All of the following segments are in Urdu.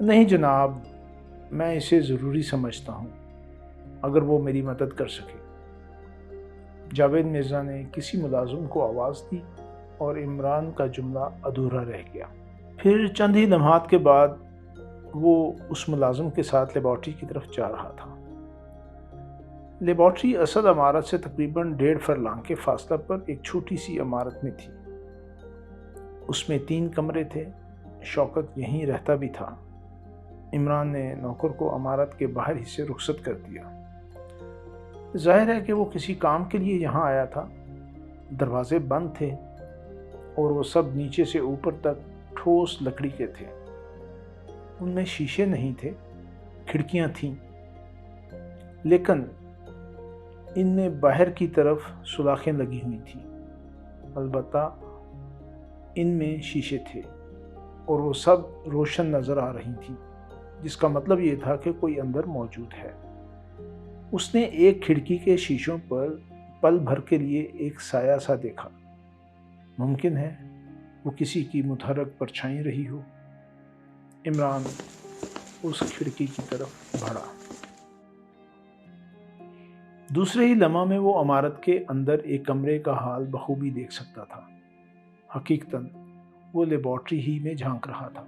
نہیں جناب، میں اسے ضروری سمجھتا ہوں اگر وہ میری مدد کر سکے۔ جاوید مرزا نے کسی ملازم کو آواز دی اور عمران کا جملہ ادھورا رہ گیا۔ پھر چند ہی لمحات کے بعد وہ اس ملازم کے ساتھ لیبارٹری کی طرف جا رہا تھا۔ لیبارٹری اسد عمارت سے تقریباً 1.5 فرلانگ کے فاصلہ پر ایک چھوٹی سی عمارت میں تھی۔ اس میں 3 کمرے تھے۔ شوکت یہیں رہتا بھی تھا۔ عمران نے نوکر کو عمارت کے باہر ہی سے رخصت کر دیا۔ ظاہر ہے کہ وہ کسی کام کے لیے یہاں آیا تھا۔ دروازے بند تھے اور وہ سب نیچے سے اوپر تک ٹھوس لکڑی کے تھے۔ ان میں شیشے نہیں تھے، کھڑکیاں تھیں، لیکن ان میں باہر کی طرف سوراخیں لگی ہوئی تھیں۔ البتہ ان میں شیشے تھے اور وہ سب روشن نظر آ رہی تھیں، جس کا مطلب یہ تھا کہ کوئی اندر موجود ہے۔ اس نے ایک کھڑکی کے شیشوں پر پل بھر کے لیے ایک سایہ سا دیکھا۔ ممکن ہے وہ کسی کی متحرک پرچھائی رہی ہو۔ عمران اس کھڑکی کی طرف بڑھا۔ دوسرے ہی لمحہ میں وہ عمارت کے اندر ایک کمرے کا حال بخوبی دیکھ سکتا تھا۔ حقیقتاً وہ لیبارٹری ہی میں جھانک رہا تھا۔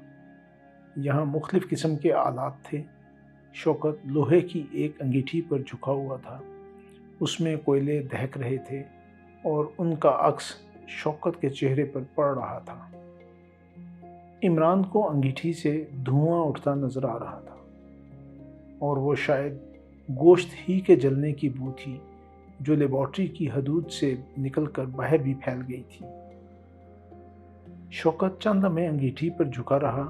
یہاں مختلف قسم کے آلات تھے۔ شوکت لوہے کی ایک انگیٹھی پر جھکا ہوا تھا۔ اس میں کوئلے دہک رہے تھے اور ان کا عکس شوکت کے چہرے پر پڑ رہا تھا۔ عمران کو انگیٹھی سے دھواں اٹھتا نظر آ رہا تھا اور وہ شاید گوشت ہی کے جلنے کی بو تھی جو لیبارٹری کی حدود سے نکل کر باہر بھی پھیل گئی تھی۔ شوکت چند لمحے انگیٹھی پر جھکا رہا،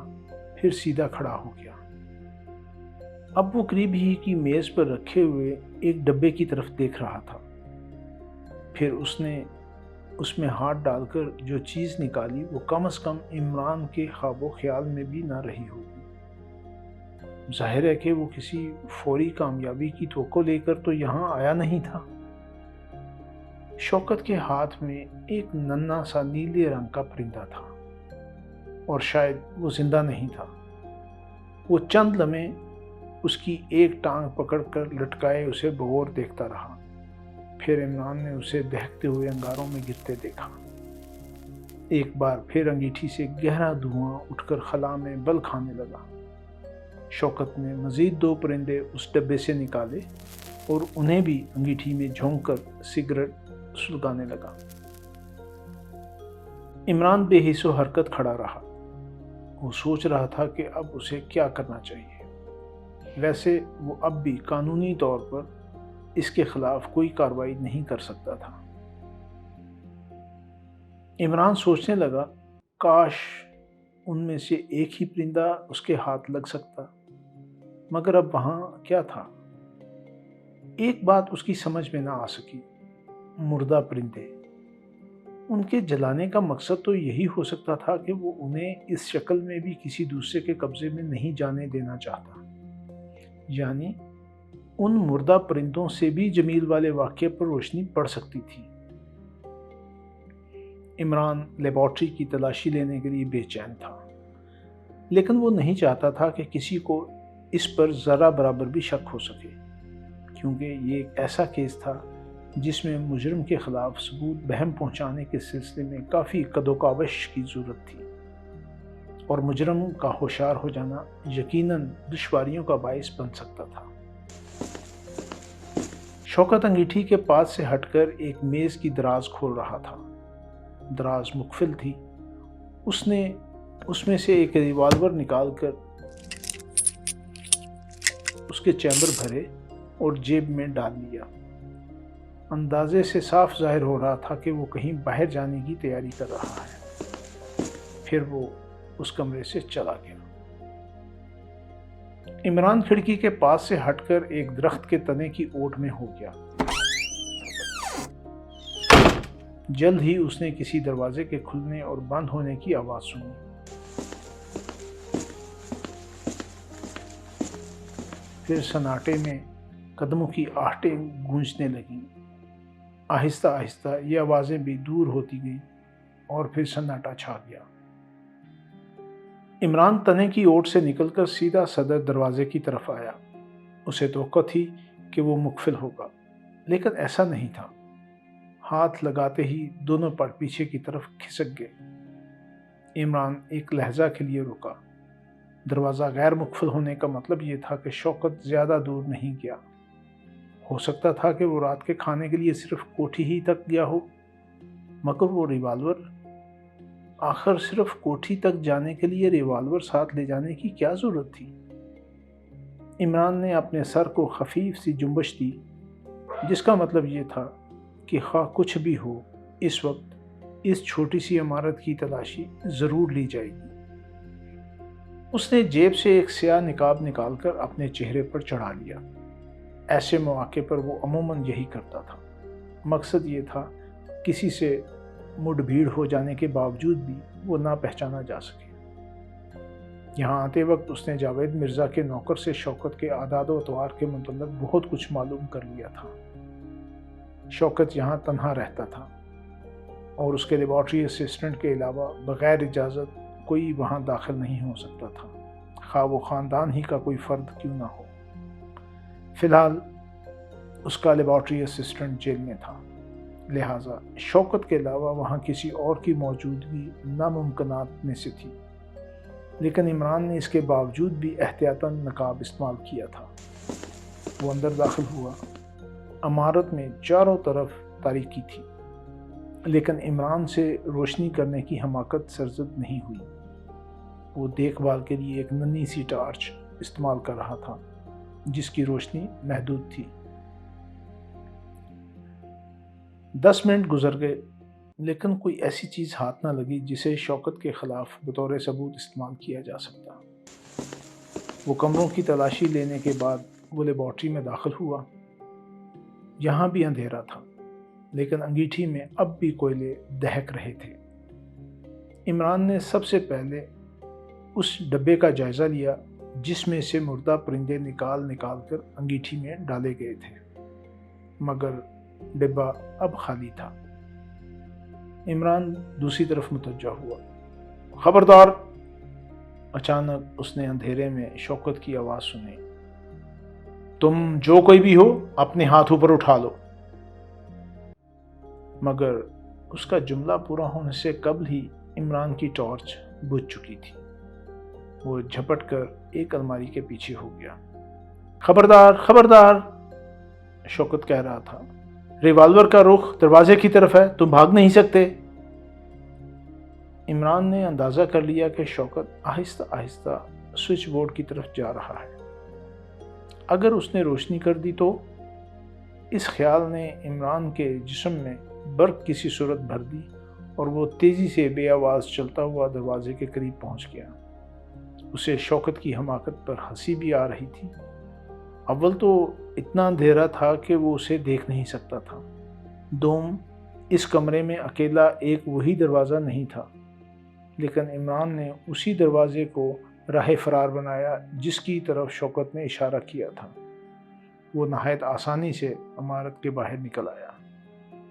پھر سیدھا کھڑا ہو گیا۔ اب وہ قریب ہی کی میز پر رکھے ہوئے ایک ڈبے کی طرف دیکھ رہا تھا۔ پھر اس نے اس میں ہاتھ ڈال کر جو چیز نکالی وہ کم از کم عمران کے خواب و خیال میں بھی نہ رہی ہوگی۔ ظاہر ہے کہ وہ کسی فوری کامیابی کی توقع لے کر تو یہاں آیا نہیں تھا۔ شوکت کے ہاتھ میں ایک ننھا سا نیلے رنگ کا پرندہ تھا اور شاید وہ زندہ نہیں تھا۔ وہ چند لمحے اس کی ایک ٹانگ پکڑ کر لٹکائے اسے بغور دیکھتا رہا۔ پھر عمران نے اسے دہکتے ہوئے انگاروں میں گرتے دیکھا۔ ایک بار پھر انگیٹھی سے گہرا دھواں اٹھ کر خلا میں بل کھانے لگا۔ شوکت نے مزید 2 پرندے اس ڈبے سے نکالے اور انہیں بھی انگیٹھی میں جھونک کر سگریٹ سلگانے لگا۔ عمران بے حس و حرکت کھڑا رہا۔ وہ سوچ رہا تھا کہ اب اسے کیا کرنا چاہیے۔ ویسے وہ اب بھی قانونی طور پر اس کے خلاف کوئی کارروائی نہیں کر سکتا تھا۔ عمران سوچنے لگا، کاش ان میں سے ایک ہی پرندہ اس کے ہاتھ لگ سکتا، مگر اب وہاں کیا تھا؟ ایک بات اس کی سمجھ میں نہ آ سکی، مردہ پرندے۔ ان کے جلانے کا مقصد تو یہی ہو سکتا تھا کہ وہ انہیں اس شکل میں بھی کسی دوسرے کے قبضے میں نہیں جانے دینا چاہتا۔ یعنی ان مردہ پرندوں سے بھی جمیل والے واقعے پر روشنی پڑ سکتی تھی۔ عمران لیبارٹری کی تلاشی لینے کے لیے بے چین تھا، لیکن وہ نہیں چاہتا تھا کہ کسی کو اس پر ذرہ برابر بھی شک ہو سکے، کیونکہ یہ ایک ایسا کیس تھا جس میں مجرم کے خلاف ثبوت بہم پہنچانے کے سلسلے میں کافی قد و کاوش کی ضرورت تھی، اور مجرم کا ہوشیار ہو جانا یقیناً دشواریوں کا باعث بن سکتا تھا۔ شوکت انگیٹھی کے پاس سے ہٹ کر ایک میز کی دراز کھول رہا تھا۔ دراز مقفل تھی۔ اس نے اس میں سے ایک ریوالور نکال کر اس کے چیمبر بھرے اور جیب میں ڈال لیا۔ اندازے سے صاف ظاہر ہو رہا تھا کہ وہ کہیں باہر جانے کی تیاری کر رہا ہے۔ پھر وہ اس کمرے سے چلا گیا۔ عمران کھڑکی کے پاس سے ہٹ کر ایک درخت کے تنے کی اوٹ میں ہو گیا۔ جلد ہی اس نے کسی دروازے کے کھلنے اور بند ہونے کی آواز سنی۔ پھر سناٹے میں قدموں کی آہٹیں گونجنے لگیں۔ آہستہ آہستہ یہ آوازیں بھی دور ہوتی گئیں اور پھر سناٹا چھا گیا۔ عمران تنے کی اوٹ سے نکل کر سیدھا صدر دروازے کی طرف آیا۔ اسے توقع تھی کہ وہ مقفل ہوگا، لیکن ایسا نہیں تھا۔ ہاتھ لگاتے ہی دونوں پٹ پیچھے کی طرف کھسک گئے۔ عمران ایک لہجہ کے لیے رکا۔ دروازہ غیر مقفل ہونے کا مطلب یہ تھا کہ شوکت زیادہ دور نہیں گیا۔ ہو سکتا تھا کہ وہ رات کے کھانے کے لیے صرف کوٹھی ہی تک گیا ہو، مگر وہ ریوالور، آخر صرف کوٹھی تک جانے کے لیے ریوالور ساتھ لے جانے کی کیا ضرورت تھی؟ عمران نے اپنے سر کو خفیف سی جنبش دی، جس کا مطلب یہ تھا کہ خواہ کچھ بھی ہو، اس وقت اس چھوٹی سی عمارت کی تلاشی ضرور لی جائے گی۔ اس نے جیب سے ایک سیاہ نقاب نکال کر اپنے چہرے پر چڑھا لیا۔ ایسے مواقع پر وہ عموماً یہی کرتا تھا۔ مقصد یہ تھا کسی سے مڈ بھیڑ ہو جانے کے باوجود بھی وہ نہ پہچانا جا سکے۔ یہاں آتے وقت اس نے جاوید مرزا کے نوکر سے شوکت کے اعداد و اطوار کے متعلق بہت کچھ معلوم کر لیا تھا۔ شوکت یہاں تنہا رہتا تھا اور اس کے لیبارٹری اسسٹنٹ کے علاوہ بغیر اجازت کوئی وہاں داخل نہیں ہو سکتا تھا، خواہ وہ خاندان ہی کا کوئی فرد کیوں نہ ہو۔ فی الحال اس کا لیبارٹری اسسٹنٹ جیل میں تھا، لہٰذا شوکت کے علاوہ وہاں کسی اور کی موجودگی ناممکنات میں سے تھی، لیکن عمران نے اس کے باوجود بھی احتیاطاً نقاب استعمال کیا تھا۔ وہ اندر داخل ہوا۔ عمارت میں چاروں طرف تاریکی تھی، لیکن عمران سے روشنی کرنے کی حماقت سرزد نہیں ہوئی۔ وہ دیکھ بھال کے لیے ایک ننھی سی ٹارچ استعمال کر رہا تھا، جس کی روشنی محدود تھی۔ 10 منٹ گزر گئے، لیکن کوئی ایسی چیز ہاتھ نہ لگی جسے شوکت کے خلاف بطور ثبوت استعمال کیا جا سکتا۔ وہ کمروں کی تلاشی لینے کے بعد وہ لیبارٹری میں داخل ہوا۔ یہاں بھی اندھیرا تھا، لیکن انگیٹھی میں اب بھی کوئلے دہک رہے تھے۔ عمران نے سب سے پہلے اس ڈبے کا جائزہ لیا جس میں سے مردہ پرندے نکال کر انگیٹھی میں ڈالے گئے تھے، مگر ڈبہ اب خالی تھا۔ عمران دوسری طرف متوجہ ہوا۔ خبردار! اچانک اس نے اندھیرے میں شوکت کی آواز سنی، تم جو کوئی بھی ہو اپنے ہاتھ اوپر اٹھا لو۔ مگر اس کا جملہ پورا ہونے سے قبل ہی عمران کی ٹارچ بجھ چکی تھی۔ وہ جھپٹ کر ایک الماری کے پیچھے ہو گیا۔ خبردار! خبردار! شوکت کہہ رہا تھا، ریوالور کا رخ دروازے کی طرف ہے، تم بھاگ نہیں سکتے۔ عمران نے اندازہ کر لیا کہ شوکت آہستہ آہستہ سوئچ بورڈ کی طرف جا رہا ہے۔ اگر اس نے روشنی کر دی تو؟ اس خیال نے عمران کے جسم میں برق کی سی صورت بھر دی اور وہ تیزی سے بے آواز چلتا ہوا دروازے کے قریب پہنچ گیا۔ اسے شوکت کی حماقت پر ہنسی بھی آ رہی تھی۔ اول تو اتنا اندھیرا تھا کہ وہ اسے دیکھ نہیں سکتا تھا، دوم اس کمرے میں اکیلا ایک وہی دروازہ نہیں تھا، لیکن عمران نے اسی دروازے کو راہ فرار بنایا جس کی طرف شوکت نے اشارہ کیا تھا۔ وہ نہایت آسانی سے عمارت کے باہر نکل آیا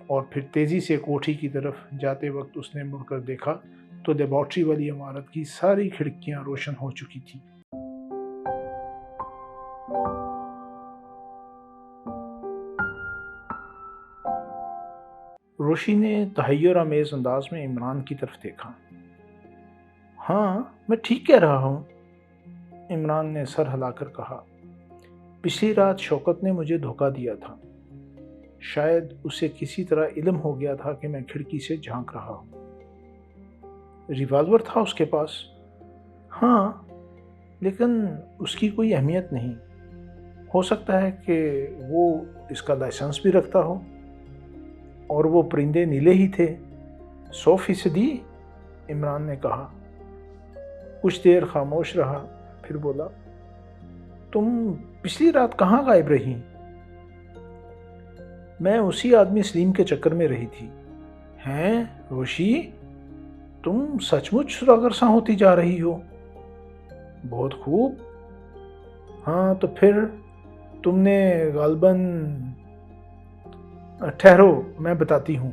اور پھر تیزی سے کوٹھی کی طرف جاتے وقت اس نے مڑ کر دیکھا تو لیبارٹری والی عمارت کی ساری کھڑکیاں روشن ہو چکی تھیں۔ روشی نے تحیر آمیز انداز میں عمران کی طرف دیکھا۔ ہاں، میں ٹھیک کہہ رہا ہوں، عمران نے سر ہلا کر کہا۔ پچھلی رات شوکت نے مجھے دھوکہ دیا تھا۔ شاید اسے کسی طرح علم ہو گیا تھا کہ میں کھڑکی سے جھانک رہا ہوں۔ ریوالور تھا اس کے پاس؟ ہاں، لیکن اس کی کوئی اہمیت نہیں۔ ہو سکتا ہے کہ وہ اس کا لائسنس بھی رکھتا ہو، اور وہ پرندے نیلے ہی تھے۔ 100%، عمران نے کہا۔ کچھ دیر خاموش رہا، پھر بولا، تم پچھلی رات کہاں غائب رہی؟ میں اسی آدمی سلیم کے چکر میں رہی تھی۔ ہیں روشی، تم سچ مچ سوداگر سا ہوتی جا رہی ہو۔ بہت خوب۔ ہاں تو پھر تم نے غالباً، ٹھہرو میں بتاتی ہوں۔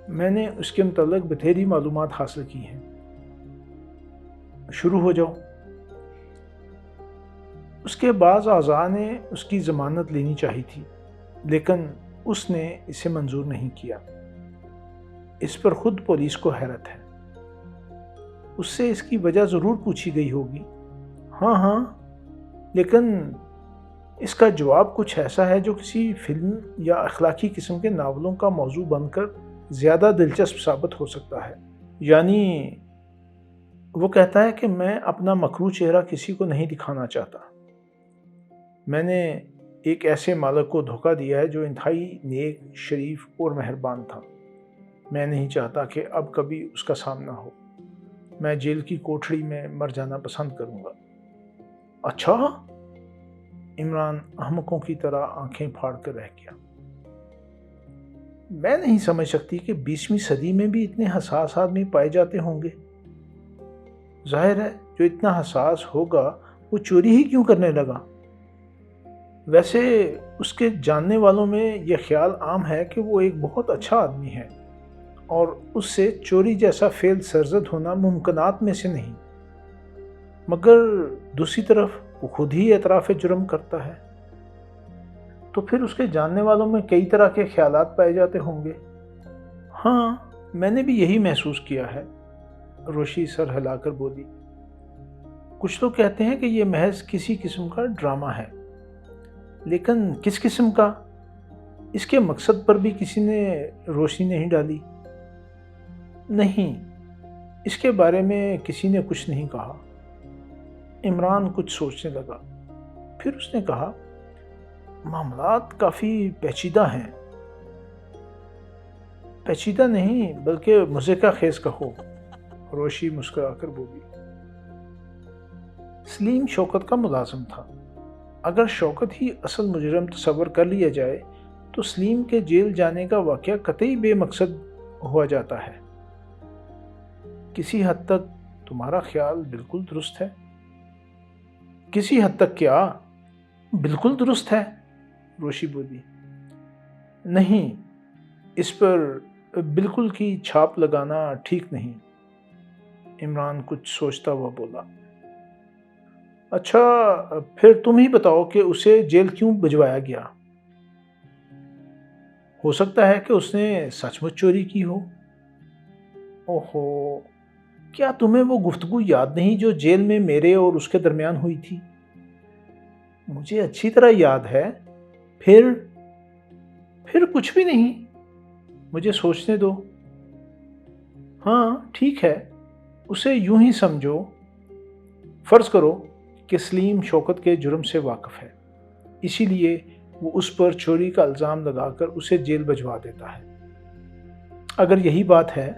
میں نے اس کے متعلق بتھیری معلومات حاصل کی ہیں۔ شروع ہو جاؤ۔ اس کے بعض اعضاء نے اس کی ضمانت لینی چاہی تھی، لیکن اس نے اسے منظور نہیں کیا۔ اس پر خود پولیس کو حیرت ہے۔ اس سے اس کی وجہ ضرور پوچھی گئی ہوگی۔ ہاں، لیکن اس کا جواب کچھ ایسا ہے جو کسی فلم یا اخلاقی قسم کے ناولوں کا موضوع بن کر زیادہ دلچسپ ثابت ہو سکتا ہے۔ یعنی وہ کہتا ہے کہ میں اپنا مکروہ چہرہ کسی کو نہیں دکھانا چاہتا۔ میں نے ایک ایسے مالک کو دھوکہ دیا ہے جو انتہائی نیک، شریف اور مہربان تھا۔ میں نہیں چاہتا کہ اب کبھی اس کا سامنا ہو۔ میں جیل کی کوٹھڑی میں مر جانا پسند کروں گا۔ اچھا؟ عمران احمقوں کی طرح آنکھیں پھاڑ کر رہ گیا۔ میں نہیں سمجھ سکتی کہ 20ویں صدی میں بھی اتنے حساس آدمی پائے جاتے ہوں گے۔ ظاہر ہے جو اتنا حساس ہوگا وہ چوری ہی کیوں کرنے لگا؟ ویسے اس کے جاننے والوں میں یہ خیال عام ہے کہ وہ ایک بہت اچھا آدمی ہے اور اس سے چوری جیسا فعل سرزد ہونا ممکنات میں سے نہیں، مگر دوسری طرف وہ خود ہی اعتراف جرم کرتا ہے، تو پھر اس کے جاننے والوں میں کئی طرح کے خیالات پائے جاتے ہوں گے۔ ہاں، میں نے بھی یہی محسوس کیا ہے، روشی سر ہلا کر بولی۔ کچھ لوگ کہتے ہیں کہ یہ محض کسی قسم کا ڈرامہ ہے، لیکن کس قسم کا؟ اس کے مقصد پر بھی کسی نے روشنی نہیں ڈالی۔ نہیں، اس کے بارے میں کسی نے کچھ نہیں کہا۔ عمران کچھ سوچنے لگا، پھر اس نے کہا، معاملات کافی پیچیدہ ہیں۔ پیچیدہ نہیں بلکہ مضحکہ خیز کہو، روشی مسکرا کر بولی۔ سلیم شوکت کا ملازم تھا۔ اگر شوکت ہی اصل مجرم تصور کر لیا جائے تو سلیم کے جیل جانے کا واقعہ قطعی بے مقصد ہوا جاتا ہے۔ کسی حد تک تمہارا خیال بالکل درست ہے۔ کسی حد تک کیا؟ بالکل درست ہے، روشی بولی۔ نہیں، اس پر بالکل کی چھاپ لگانا ٹھیک نہیں، عمران کچھ سوچتا ہوا بولا۔ اچھا، پھر تم ہی بتاؤ کہ اسے جیل کیوں بھجوایا گیا؟ ہو سکتا ہے کہ اس نے سچ مچ چوری کی ہو۔ اوہو، کیا تمہیں وہ گفتگو یاد نہیں جو جیل میں میرے اور اس کے درمیان ہوئی تھی؟ مجھے اچھی طرح یاد ہے۔ پھر کچھ بھی نہیں، مجھے سوچنے دو۔ ہاں ٹھیک ہے، اسے یوں ہی سمجھو، فرض کرو کہ سلیم شوکت کے جرم سے واقف ہے، اسی لیے وہ اس پر چوری کا الزام لگا کر اسے جیل بھجوا دیتا ہے۔ اگر یہی بات ہے،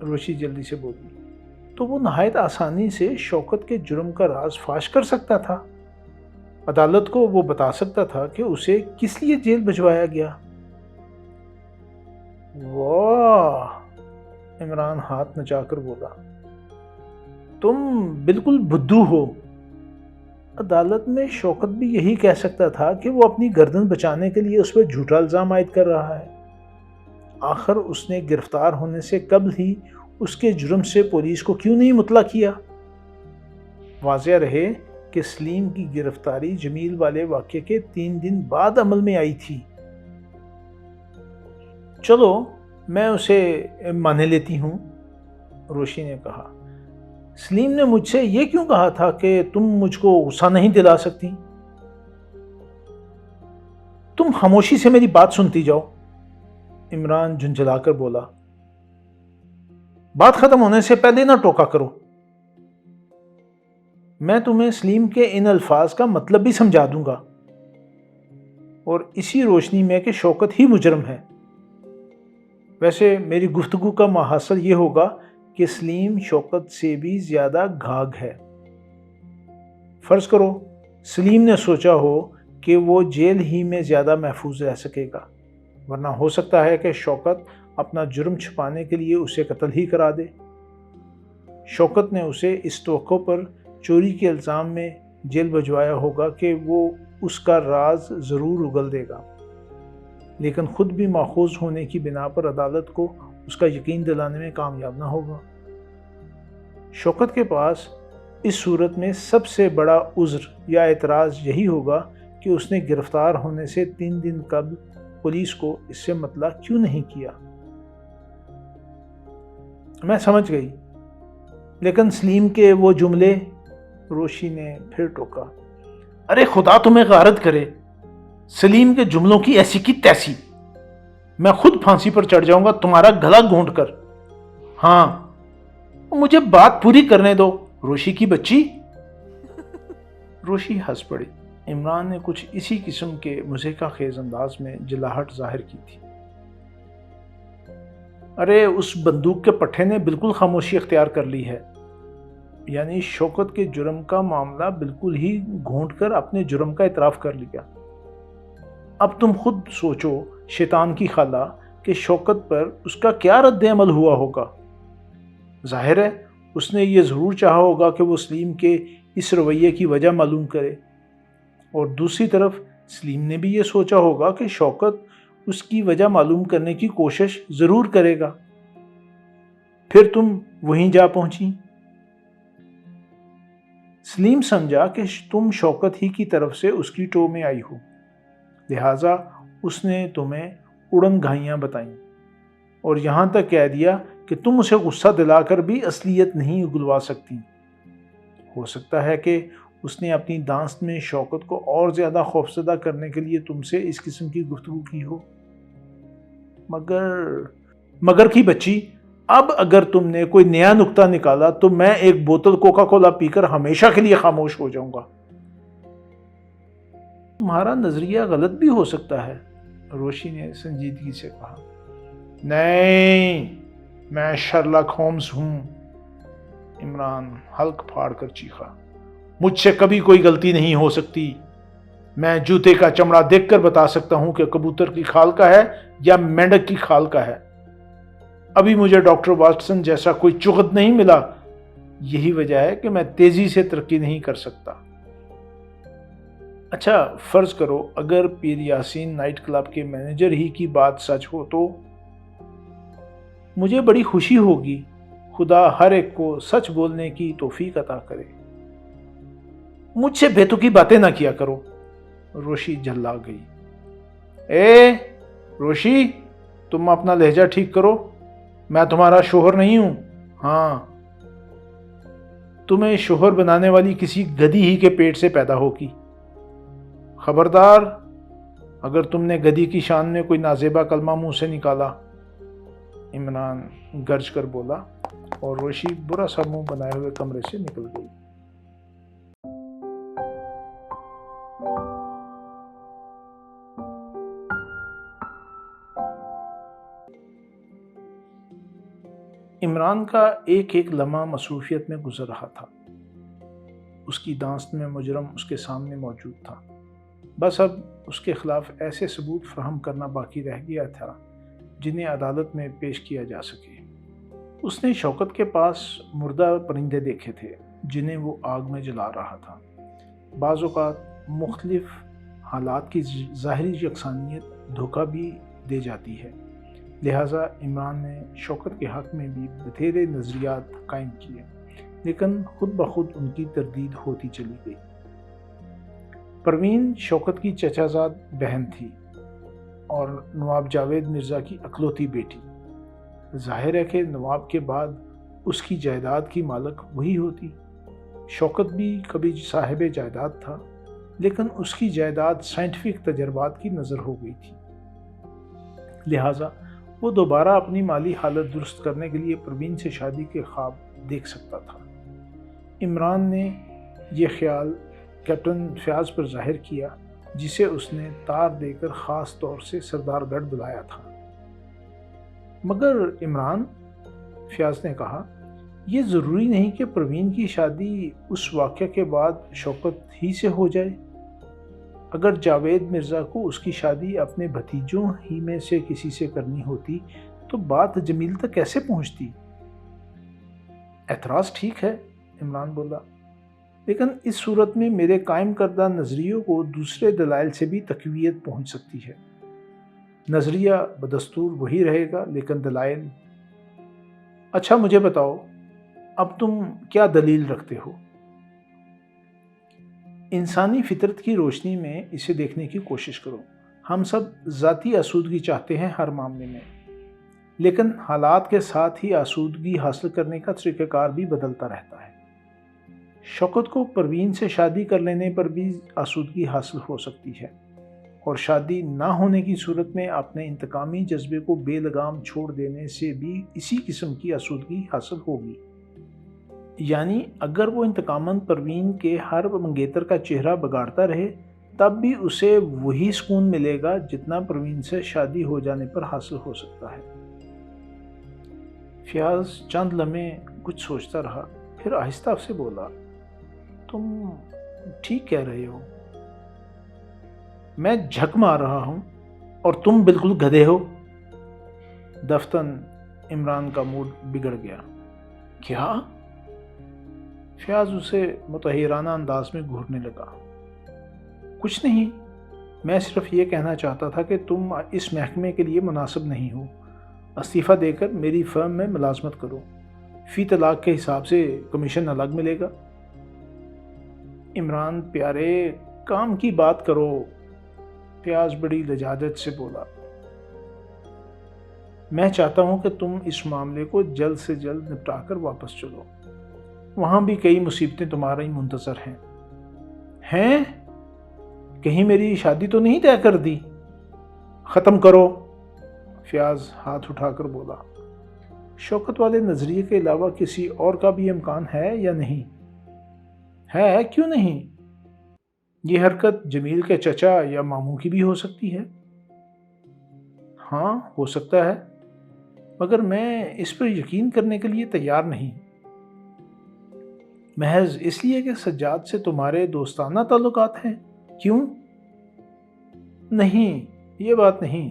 روشی جلدی سے بولی، تو وہ نہایت آسانی سے شوکت کے جرم کا راز فاش کر سکتا تھا۔ عدالت کو وہ بتا سکتا تھا کہ اسے کس لیے جیل بھجوایا گیا۔ واہ، عمران ہاتھ نچا کر بولا، تم بالکل بدھو ہو۔ عدالت میں شوکت بھی یہی کہہ سکتا تھا کہ وہ اپنی گردن بچانے کے لیے اس پر جھوٹا الزام عائد کر رہا ہے۔ آخر اس نے گرفتار ہونے سے قبل ہی اس کے جرم سے پولیس کو کیوں نہیں مطلع کیا؟ واضح رہے کہ سلیم کی گرفتاری جمیل والے واقعے کے 3 دن بعد عمل میں آئی تھی۔ چلو میں اسے مان لیتی ہوں، روشی نے کہا۔ سلیم نے مجھ سے یہ کیوں کہا تھا کہ تم مجھ کو غصہ نہیں دلا سکتی؟ تم خاموشی سے میری بات سنتی جاؤ، عمران جھنجھلا کر بولا۔ بات ختم ہونے سے پہلے نہ ٹوکا کرو۔ میں تمہیں سلیم کے ان الفاظ کا مطلب بھی سمجھا دوں گا، اور اسی روشنی میں کہ شوکت ہی مجرم ہے۔ ویسے میری گفتگو کا محاصل یہ ہوگا کہ سلیم شوکت سے بھی زیادہ گھاگ ہے۔ فرض کرو سلیم نے سوچا ہو کہ وہ جیل ہی میں زیادہ محفوظ رہ سکے گا، ورنہ ہو سکتا ہے کہ شوکت اپنا جرم چھپانے کے لیے اسے قتل ہی کرا دے۔ شوکت نے اسے اس توقع پر چوری کے الزام میں جیل بھجوایا ہوگا کہ وہ اس کا راز ضرور اگل دے گا، لیکن خود بھی ماخوذ ہونے کی بنا پر عدالت کو اس کا یقین دلانے میں کامیاب نہ ہوگا۔ شوکت کے پاس اس صورت میں سب سے بڑا عذر یا اعتراض یہی ہوگا کہ اس نے گرفتار ہونے سے 3 دن قبل پولیس کو اس سے مطلع کیوں نہیں کیا۔ میں سمجھ گئی، لیکن سلیم کے وہ جملے، روشی نے پھر ٹوکا۔ ارے خدا تمہیں غارت کرے، سلیم کے جملوں کی ایسی کی تیسی، میں خود پھانسی پر چڑھ جاؤں گا تمہارا گلا گھونٹ کر۔ ہاں مجھے بات پوری کرنے دو روشی کی بچی۔ روشی ہنس پڑی۔ عمران نے کچھ اسی قسم کے مضحکہ خیز انداز میں جلاہٹ ظاہر کی تھی۔ ارے اس بندوق کے پٹھے نے بالکل خاموشی اختیار کر لی ہے، یعنی شوکت کے جرم کا معاملہ بالکل ہی گھونٹ کر اپنے جرم کا اعتراف کر لیا۔ اب تم خود سوچو شیطان کی خالہ کہ شوکت پر اس کا کیا رد عمل ہوا ہوگا۔ ظاہر ہے اس نے یہ ضرور چاہا ہوگا کہ وہ سلیم کے اس رویے کی وجہ معلوم کرے، اور دوسری طرف سلیم نے بھی یہ سوچا ہوگا کہ شوکت اس کی وجہ معلوم کرنے کی کوشش ضرور کرے گا۔ پھر تم وہیں جا پہنچی۔ سلیم سمجھا کہ تم شوکت ہی کی طرف سے اس کی ٹو میں آئی ہو، لہٰذا اس نے تمہیں اڑن گھائیاں بتائیں اور یہاں تک کہہ دیا کہ تم اسے غصہ دلا کر بھی اصلیت نہیں اگلوا سکتی۔ ہو سکتا ہے کہ اس نے اپنی دانست میں شوکت کو اور زیادہ خوفزدہ کرنے کے لیے تم سے اس قسم کی گفتگو کی ہو، مگر کی بچی، اب اگر تم نے کوئی نیا نکتہ نکالا تو میں ایک بوتل کوکا کولا پی کر ہمیشہ کے لیے خاموش ہو جاؤں گا۔ تمہارا نظریہ غلط بھی ہو سکتا ہے، روشی نے سنجیدگی سے کہا۔ نہیں، میں شرلاک ہومز ہوں، عمران حلق پھاڑ کر چیخا۔ مجھ سے کبھی کوئی غلطی نہیں ہو سکتی۔ میں جوتے کا چمڑا دیکھ کر بتا سکتا ہوں کہ کبوتر کی کھال کا ہے یا مینڈک کی کھال کا ہے۔ ابھی مجھے ڈاکٹر واٹسن جیسا کوئی چغت نہیں ملا، یہی وجہ ہے کہ میں تیزی سے ترقی نہیں کر سکتا۔ اچھا فرض کرو اگر پیر یاسین نائٹ کلب کے مینیجر ہی کی بات سچ ہو تو مجھے بڑی خوشی ہوگی۔ خدا ہر ایک کو سچ بولنے کی توفیق عطا کرے۔ مجھ سے بیتوکی باتیں نہ کیا کرو، روشی جھلا گئی۔ اے روشی، تم اپنا لہجہ ٹھیک کرو، میں تمہارا شوہر نہیں ہوں۔ ہاں، تمہیں شوہر بنانے والی کسی گدھی ہی کے پیٹ سے پیدا ہوگی۔ خبردار اگر تم نے گدھی کی شان میں کوئی نازیبہ کلمہ منہ سے نکالا، عمران گرج کر بولا، اور روشی برا سا منہ بنائے ہوئے کمرے سے نکل گئی۔ عمران کا ایک ایک لمحہ مصروفیت میں گزر رہا تھا۔ اس کی دانست میں مجرم اس کے سامنے موجود تھا، بس اب اس کے خلاف ایسے ثبوت فراہم کرنا باقی رہ گیا تھا جنہیں عدالت میں پیش کیا جا سکے۔ اس نے شوکت کے پاس مردہ پرندے دیکھے تھے جنہیں وہ آگ میں جلا رہا تھا۔ بعض اوقات مختلف حالات کی ظاہری یکسانیت دھوکہ بھی دے جاتی ہے، لہٰذا عمران نے شوکت کے حق میں بھی بتھیرے نظریات قائم کیے، لیکن خود بخود ان کی تردید ہوتی چلی گئی۔ پروین شوکت کی چچا زاد بہن تھی اور نواب جاوید مرزا کی اکلوتی بیٹی۔ ظاہر ہے کہ نواب کے بعد اس کی جائیداد کی مالک وہی ہوتی۔ شوکت بھی کبھی صاحب جائیداد تھا، لیکن اس کی جائیداد سائنٹیفک تجربات کی نظر ہو گئی تھی، لہٰذا وہ دوبارہ اپنی مالی حالت درست کرنے کے لیے پروین سے شادی کے خواب دیکھ سکتا تھا۔ عمران نے یہ خیال کیپٹن فیاض پر ظاہر کیا، جسے اس نے تار دے کر خاص طور سے سردار گڑھ بلایا تھا۔ مگر عمران، فیاض نے کہا، یہ ضروری نہیں کہ پروین کی شادی اس واقعہ کے بعد شوکت ہی سے ہو جائے۔ اگر جاوید مرزا کو اس کی شادی اپنے بھتیجوں ہی میں سے کسی سے کرنی ہوتی تو بات جمیل تک کیسے پہنچتی؟ اعتراض ٹھیک ہے، عمران بولا، لیکن اس صورت میں میرے قائم کردہ نظریوں کو دوسرے دلائل سے بھی تقویت پہنچ سکتی ہے۔ نظریہ بدستور وہی رہے گا، لیکن دلائل… اچھا مجھے بتاؤ، اب تم کیا دلیل رکھتے ہو؟ انسانی فطرت کی روشنی میں اسے دیکھنے کی کوشش کرو۔ ہم سب ذاتی آسودگی چاہتے ہیں ہر معاملے میں، لیکن حالات کے ساتھ ہی آسودگی حاصل کرنے کا طریقہ کار بھی بدلتا رہتا ہے۔ شوکت کو پروین سے شادی کر لینے پر بھی آسودگی حاصل ہو سکتی ہے، اور شادی نہ ہونے کی صورت میں اپنے انتقامی جذبے کو بے لگام چھوڑ دینے سے بھی اسی قسم کی آسودگی حاصل ہوگی۔ یعنی اگر وہ انتقاماً پروین کے ہر منگیتر کا چہرہ بگاڑتا رہے، تب بھی اسے وہی سکون ملے گا جتنا پروین سے شادی ہو جانے پر حاصل ہو سکتا ہے۔ فیاض چند لمحے کچھ سوچتا رہا، پھر آہستہ سے بولا، تم ٹھیک کہہ رہے ہو، میں جھک مار رہا ہوں اور تم بالکل گدھے ہو۔ دفتن عمران کا موڈ بگڑ گیا۔ کیا؟ فیاض اسے متحیرانہ انداز میں گھورنے لگا۔ کچھ نہیں، میں صرف یہ کہنا چاہتا تھا کہ تم اس محکمے کے لیے مناسب نہیں ہو۔ استعفیٰ دے کر میری فرم میں ملازمت کرو، فی طلاق کے حساب سے کمیشن الگ ملے گا۔ عمران پیارے، کام کی بات کرو، فیاض بڑی لجاجت سے بولا۔ میں چاہتا ہوں کہ تم اس معاملے کو جلد سے جلد نپٹا کر واپس چلو، وہاں بھی کئی مصیبتیں تمہارا ہی منتظر ہیں؟ کہیں میری شادی تو نہیں طے کر دی؟ ختم کرو، فیاض ہاتھ اٹھا کر بولا۔ شوکت والے نظریے کے علاوہ کسی اور کا بھی امکان ہے یا نہیں؟ ہے، کیوں نہیں؟ یہ حرکت جمیل کے چچا یا ماموں کی بھی ہو سکتی ہے۔ ہاں، ہو سکتا ہے، مگر میں اس پر یقین کرنے کے لیے تیار نہیں، محض اس لیے کہ سجاد سے تمہارے دوستانہ تعلقات ہیں۔ کیوں؟ نہیں، یہ بات نہیں،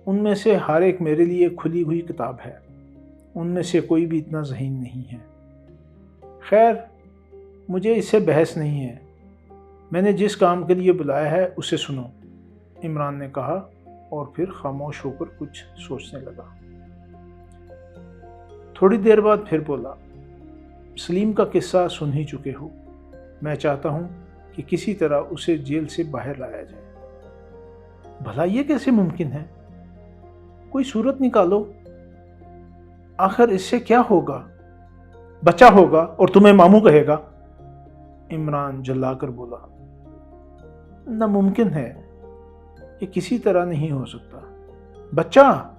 ان میں سے ہر ایک میرے لیے کھلی ہوئی کتاب ہے، ان میں سے کوئی بھی اتنا ذہین نہیں ہے۔ خیر، مجھے اس سے بحث نہیں ہے، میں نے جس کام کے لیے بلایا ہے اسے سنو، عمران نے کہا، اور پھر خاموش ہو کر کچھ سوچنے لگا۔ تھوڑی دیر بعد پھر بولا، سلیم کا قصہ سن ہی چکے ہو، میں چاہتا ہوں کہ کسی طرح اسے جیل سے باہر لایا جائے۔ بھلا یہ کیسے ممکن ہے؟ کوئی صورت نکالو، آخر اس سے کیا ہوگا؟ بچہ ہوگا اور تمہیں ماموں کہے گا، عمران جلا کر بولا۔ ناممکن ہے، یہ کسی طرح نہیں ہو سکتا۔ بچہ؟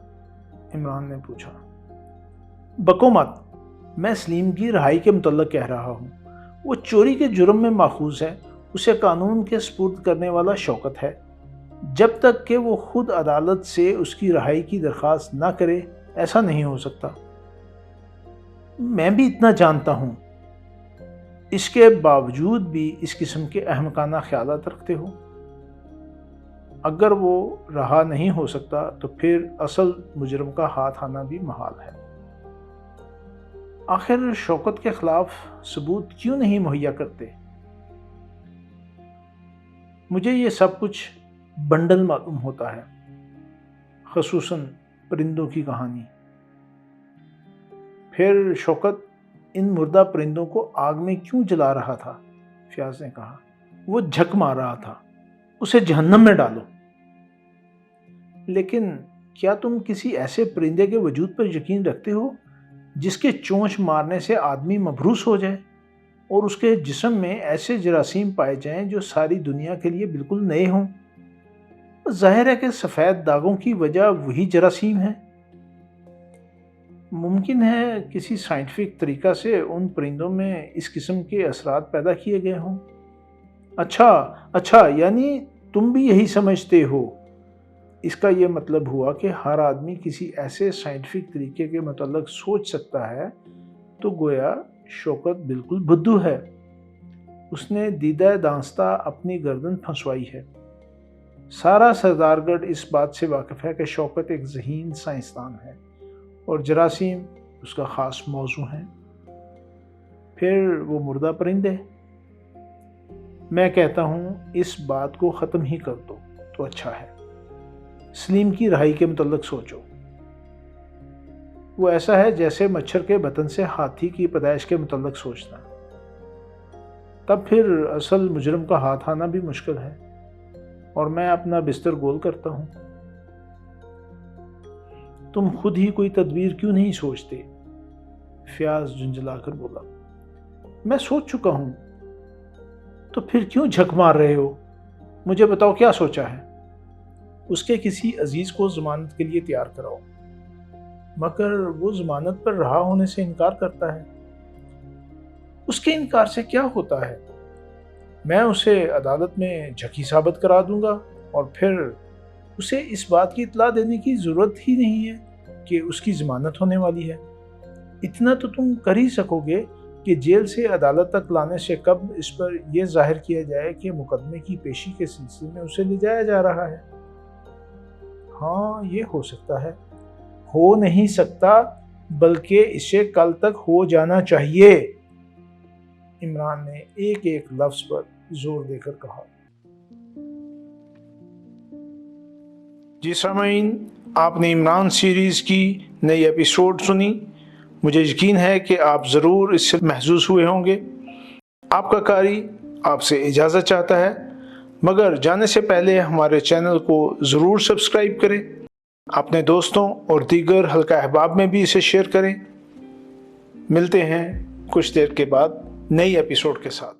عمران نے پوچھا۔ بکو مت، میں سلیم کی رہائی کے متعلق کہہ رہا ہوں۔ وہ چوری کے جرم میں ماخوذ ہے، اسے قانون کے سپرد کرنے والا شوکت ہے۔ جب تک کہ وہ خود عدالت سے اس کی رہائی کی درخواست نہ کرے، ایسا نہیں ہو سکتا۔ میں بھی اتنا جانتا ہوں، اس کے باوجود بھی اس قسم کے احمقانہ خیالات رکھتے ہو۔ اگر وہ رہا نہیں ہو سکتا تو پھر اصل مجرم کا ہاتھ آنا بھی محال ہے۔ آخر شوکت کے خلاف ثبوت کیوں نہیں مہیا کرتے؟ مجھے یہ سب کچھ بنڈل معلوم ہوتا ہے، خصوصاً پرندوں کی کہانی۔ پھر شوکت ان مردہ پرندوں کو آگ میں کیوں جلا رہا تھا؟ فیاض نے کہا۔ وہ جھک مار رہا تھا، اسے جہنم میں ڈالو۔ لیکن کیا تم کسی ایسے پرندے کے وجود پر یقین رکھتے ہو جس کے چونچ مارنے سے آدمی مبروس ہو جائے اور اس کے جسم میں ایسے جراثیم پائے جائیں جو ساری دنیا کے لیے بالکل نئے ہوں؟ ظاہر ہے کہ سفید داغوں کی وجہ وہی جراثیم ہے۔ ممکن ہے کسی سائنٹیفک طریقہ سے ان پرندوں میں اس قسم کے اثرات پیدا کیے گئے ہوں۔ اچھا، یعنی تم بھی یہی سمجھتے ہو؟ اس کا یہ مطلب ہوا کہ ہر آدمی کسی ایسے سائنٹیفک طریقے کے متعلق سوچ سکتا ہے، تو گویا شوکت بالکل بدھو ہے۔ اس نے دیدہ دانستہ اپنی گردن پھنسوائی ہے۔ سارا سردار گڑھ اس بات سے واقف ہے کہ شوکت ایک ذہین سائنسدان ہے اور جراثیم اس کا خاص موضوع ہیں۔ پھر وہ مردہ پرندے؟ میں کہتا ہوں اس بات کو ختم ہی کر دو تو اچھا ہے۔ سلیم کی رہائی کے متعلق سوچو۔ وہ ایسا ہے جیسے مچھر کے بطن سے ہاتھی کی پیدائش کے متعلق سوچنا۔ تب پھر اصل مجرم کا ہاتھ آنا بھی مشکل ہے، اور میں اپنا بستر گول کرتا ہوں۔ تم خود ہی کوئی تدبیر کیوں نہیں سوچتے؟ فیاض جھنجھلا کر بولا۔ میں سوچ چکا ہوں۔ تو پھر کیوں جھک مار رہے ہو؟ مجھے بتاؤ کیا سوچا ہے؟ اس کے کسی عزیز کو ضمانت کے لیے تیار کراؤ۔ مگر وہ ضمانت پر رہا ہونے سے انکار کرتا ہے۔ اس کے انکار سے کیا ہوتا ہے؟ میں اسے عدالت میں جھکی ثابت کرا دوں گا، اور پھر اسے اس بات کی اطلاع دینے کی ضرورت ہی نہیں ہے کہ اس کی ضمانت ہونے والی ہے۔ اتنا تو تم کر ہی سکو گے کہ جیل سے عدالت تک لانے سے قبل اس پر یہ ظاہر کیا جائے کہ مقدمے کی پیشی کے سلسلے میں اسے لے جایا جا رہا ہے۔ ہاں، یہ ہو سکتا ہے۔ ہو نہیں سکتا، بلکہ اسے کل تک ہو جانا چاہیے، عمران نے ایک ایک لفظ پر زور دے کر کہا۔ جی سامعین، آپ نے عمران سیریز کی نئی ایپیسوڈ سنی۔ مجھے یقین ہے کہ آپ ضرور اس سے محظوظ ہوئے ہوں گے۔ آپ کا قاری آپ سے اجازت چاہتا ہے، مگر جانے سے پہلے ہمارے چینل کو ضرور سبسکرائب کریں، اپنے دوستوں اور دیگر حلقہ احباب میں بھی اسے شیئر کریں۔ ملتے ہیں کچھ دیر کے بعد نئی ایپیسوڈ کے ساتھ۔